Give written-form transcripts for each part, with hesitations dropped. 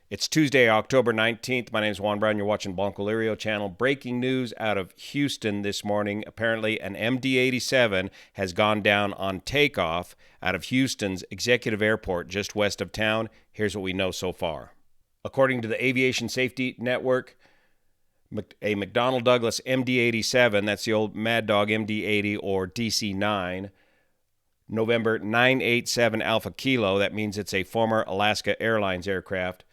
It's Tuesday, October 19th. My name is Juan Brown. You're watching Blanco Lirio channel. Breaking news out of Houston this morning. Apparently, an MD87 has gone down on takeoff out of Houston's Executive Airport just west of town. Here's what we know so far. According to the Aviation Safety Network, a McDonnell Douglas MD87, that's the old Mad Dog MD80 or DC-9, November 987 Alpha Kilo, that means it's a former Alaska Airlines aircraft,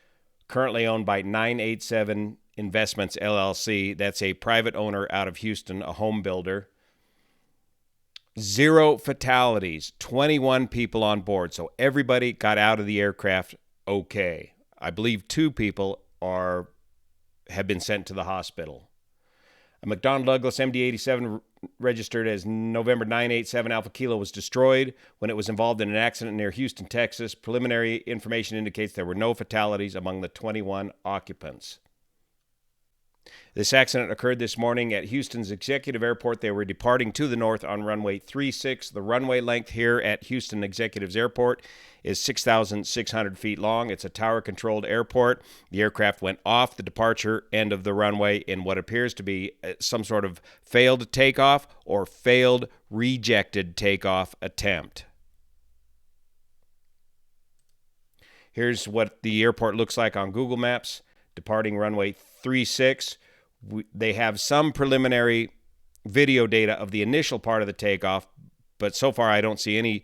currently owned by 987 Investments, LLC. That's a private owner out of Houston, a home builder. 0 fatalities, 21 people on board. So everybody got out of the aircraft okay. I believe 2 people have been sent to the hospital. A McDonnell Douglas MD-87 registered as November 987 Alpha Kilo was destroyed when it was involved in an accident near Houston, Texas. Preliminary information indicates there were no fatalities among the 21 occupants. This accident occurred this morning at Houston's Executive Airport. They were departing to the north on runway 36. The runway length here at Houston Executive's Airport is 6,600 feet long. It's a tower-controlled airport. The aircraft went off the departure end of the runway in what appears to be some sort of failed takeoff or failed rejected takeoff attempt. Here's what the airport looks like on Google Maps. Departing runway 36. They have some preliminary video data of the initial part of the takeoff, but so far I don't see any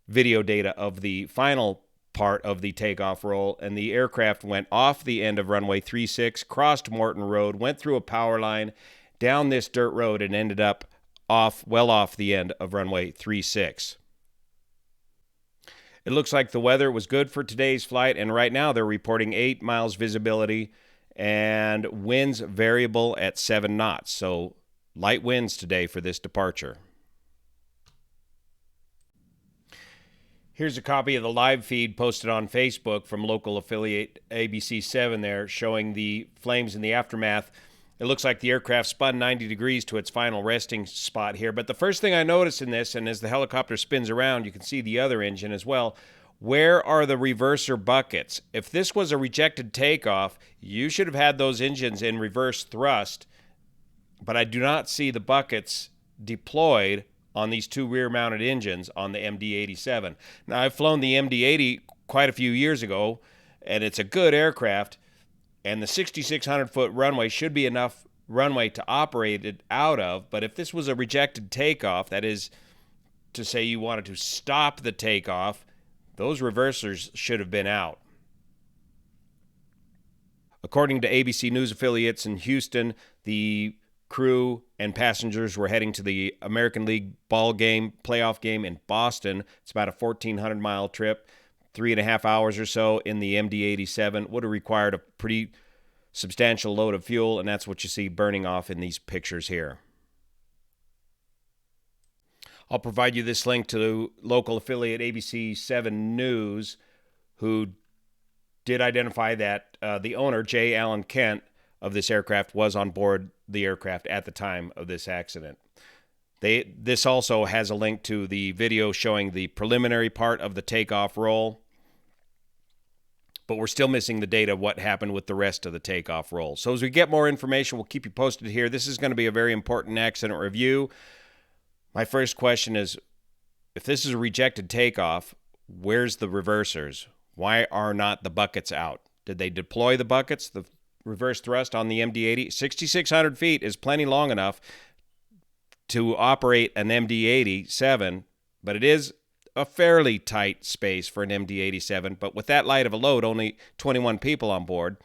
video data of the final part of the takeoff roll. And the aircraft went off the end of runway 36, crossed Morton Road, went through a power line, down this dirt road, and ended up well off the end of runway 36. It looks like the weather was good for today's flight, and right now they're reporting 8 miles visibility and winds variable at 7 knots. So light winds today for this departure. Here's a copy of the live feed posted on Facebook from local affiliate ABC7 there, showing the flames in the aftermath. It looks like the aircraft spun 90 degrees to its final resting spot here. But the first thing I noticed in this, and as the helicopter spins around, you can see the other engine as well. Where are the reverser buckets? If this was a rejected takeoff, you should have had those engines in reverse thrust, but I do not see the buckets deployed on these 2 rear-mounted engines on the MD-87. Now, I've flown the MD-80 quite a few years ago, and it's a good aircraft, and the 6,600-foot runway should be enough runway to operate it out of, but if this was a rejected takeoff, that is to say you wanted to stop the takeoff, those reversers should have been out. According to ABC News affiliates in Houston, the crew and passengers were heading to the American League playoff game in Boston. It's about a 1,400-mile trip, 3.5 hours or so in the MD-87. Would have required a pretty substantial load of fuel, and that's what you see burning off in these pictures here. I'll provide you this link to local affiliate ABC7 News, who did identify that the owner, J. Allen Kent, of this aircraft was on board the aircraft at the time of this accident. This also has a link to the video showing the preliminary part of the takeoff roll, but we're still missing the data of what happened with the rest of the takeoff roll. So as we get more information, we'll keep you posted here. This is going to be a very important accident review. My first question is, if this is a rejected takeoff, where's the reversers? Why are not the buckets out? Did they deploy the buckets, the reverse thrust on the MD-80? 6,600 feet is plenty long enough to operate an MD-87, but it is a fairly tight space for an MD-87. But with that light of a load, only 21 people on board,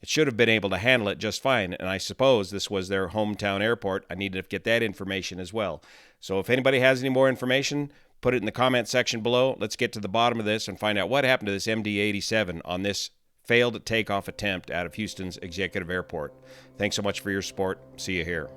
it should have been able to handle it just fine. And I suppose this was their hometown airport. I needed to get that information as well. So if anybody has any more information, put it in the comment section below. Let's get to the bottom of this and find out what happened to this MD-87 on this failed takeoff attempt out of Houston's Executive Airport. Thanks so much for your support. See you here.